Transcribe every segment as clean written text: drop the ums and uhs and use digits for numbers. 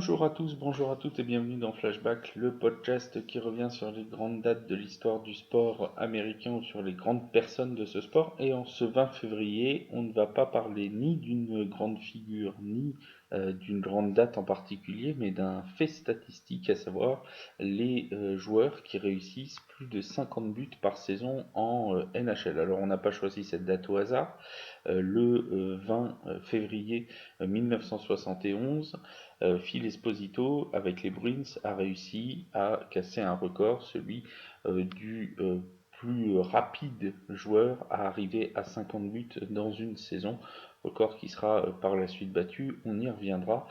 Bonjour à tous, bonjour à toutes et bienvenue dans Flashback, le podcast qui revient sur les grandes dates de l'histoire du sport américain ou sur les grandes personnes de ce sport. Et en ce 20 février, on ne va pas parler ni d'une grande figure, ni d'une grande date en particulier, mais d'un fait statistique, à savoir les joueurs qui réussissent plus de 50 buts par saison en NHL. Alors on n'a pas choisi cette date au hasard. Le 20 février 1971, Phil Esposito, avec les Bruins, a réussi à casser un record, celui du plus rapide joueur à arriver à 50 buts dans une saison, record qui sera par la suite battu, on y reviendra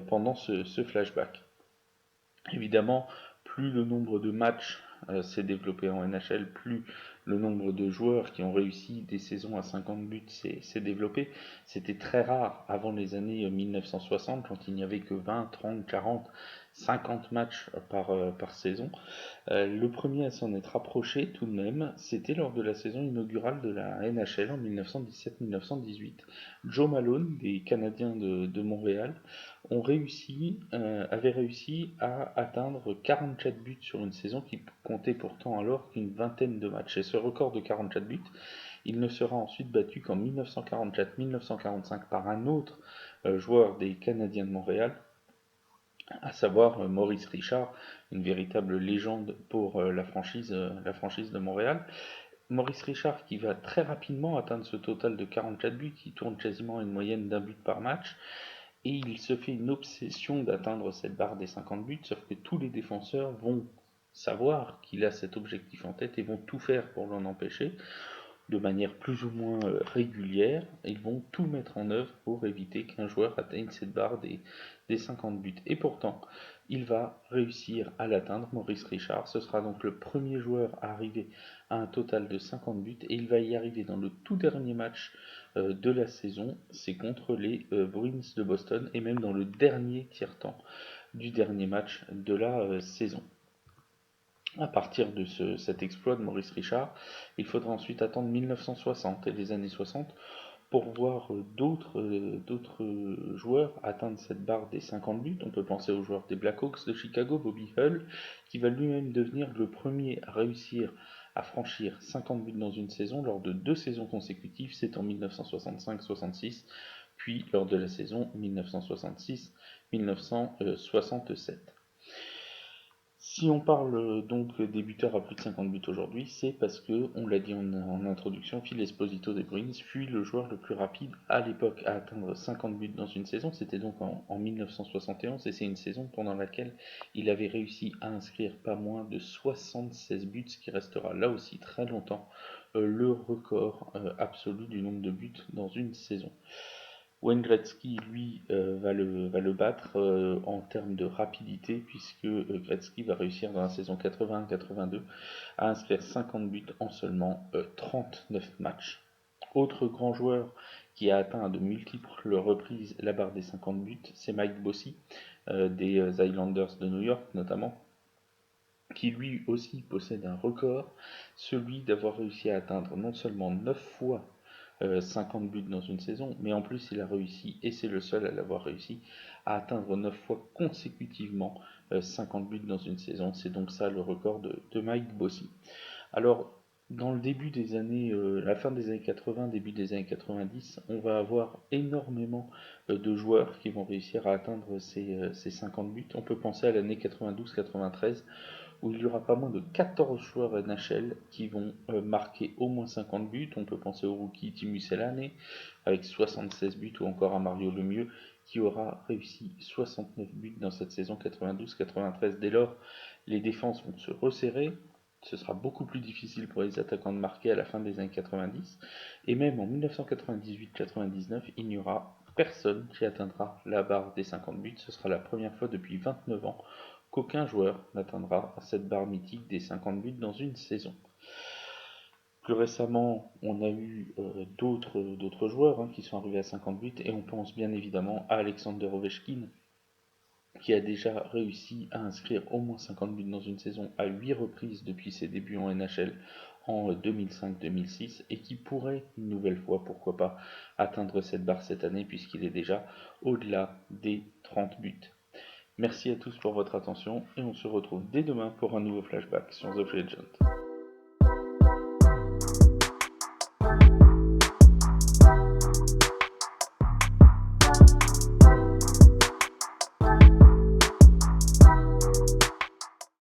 pendant ce flashback. Évidemment, plus le nombre de matchs s'est développé en NHL, plus le nombre de joueurs qui ont réussi des saisons à 50 buts s'est développé. C'était très rare avant les années 1960, quand il n'y avait que 20, 30, 40, 50 matchs par saison. Le premier à s'en être rapproché tout de même, c'était lors de la saison inaugurale de la NHL en 1917-1918. Joe Malone, des Canadiens de Montréal, avait réussi à atteindre 44 buts sur une saison qui comptait pourtant alors qu'une vingtaine de matchs. Et ce record de 44 buts, il ne sera ensuite battu qu'en 1944-1945 par un autre joueur des Canadiens de Montréal, à savoir Maurice Richard, une véritable légende pour la franchise de Montréal. Maurice Richard qui va très rapidement atteindre ce total de 44 buts, qui tourne quasiment à une moyenne d'un but par match, et il se fait une obsession d'atteindre cette barre des 50 buts, sauf que tous les défenseurs vont savoir qu'il a cet objectif en tête et vont tout faire pour l'en empêcher de manière plus ou moins régulière. Ils vont tout mettre en œuvre pour éviter qu'un joueur atteigne cette barre des 50 buts. Et pourtant, il va réussir à l'atteindre, Maurice Richard. Ce sera donc le premier joueur à arriver à un total de 50 buts et il va y arriver dans le tout dernier match de la saison. C'est contre les Bruins de Boston et même dans le dernier tiers-temps du dernier match de la saison. À partir de cet exploit de Maurice Richard, il faudra ensuite attendre 1960 et les années 60 pour voir d'autres joueurs atteindre cette barre des 50 buts. On peut penser au joueur des Blackhawks de Chicago, Bobby Hull, qui va lui-même devenir le premier à réussir à franchir 50 buts dans une saison lors de 2 saisons consécutives, c'est en 1965-66, puis lors de la saison 1966-1967. Si on parle donc des buteurs à plus de 50 buts aujourd'hui, c'est parce que, on l'a dit en introduction, Phil Esposito des Bruins fut le joueur le plus rapide à l'époque à atteindre 50 buts dans une saison. C'était donc en 1971 et c'est une saison pendant laquelle il avait réussi à inscrire pas moins de 76 buts, ce qui restera là aussi très longtemps le record absolu du nombre de buts dans une saison. Wayne Gretzky, lui, va le battre en termes de rapidité, puisque Gretzky va réussir dans la saison 81-82 à inscrire 50 buts en seulement 39 matchs. Autre grand joueur qui a atteint à de multiples reprises la barre des 50 buts, c'est Mike Bossy, des Islanders de New York notamment, qui lui aussi possède un record, celui d'avoir réussi à atteindre non seulement 9 fois 50 buts dans une saison, mais en plus il a réussi, et c'est le seul à l'avoir réussi, à atteindre 9 fois consécutivement 50 buts dans une saison. C'est donc ça le record de Mike Bossy. Alors, dans le début des années, la fin des années 80, début des années 90, on va avoir énormément de joueurs qui vont réussir à atteindre ces 50 buts. On peut penser à l'année 92-93, où il y aura pas moins de 14 joueurs NHL qui vont marquer au moins 50 buts. On peut penser au rookie Timu Selane avec 76 buts ou encore à Mario Lemieux qui aura réussi 69 buts dans cette saison 92-93. Dès lors, les défenses vont se resserrer. Ce sera beaucoup plus difficile pour les attaquants de marquer à la fin des années 90. Et même en 1998-99, il n'y aura personne qui atteindra la barre des 50 buts. Ce sera la première fois depuis 29 ans qu'aucun joueur n'atteindra cette barre mythique des 50 buts dans une saison. Plus récemment, on a eu d'autres joueurs qui sont arrivés à 50 buts et on pense bien évidemment à Alexander Ovechkin qui a déjà réussi à inscrire au moins 50 buts dans une saison à 8 reprises depuis ses débuts en NHL en 2005-2006 et qui pourrait une nouvelle fois, pourquoi pas, atteindre cette barre cette année puisqu'il est déjà au-delà des 30 buts. Merci à tous pour votre attention et on se retrouve dès demain pour un nouveau flashback sur The Free Agent.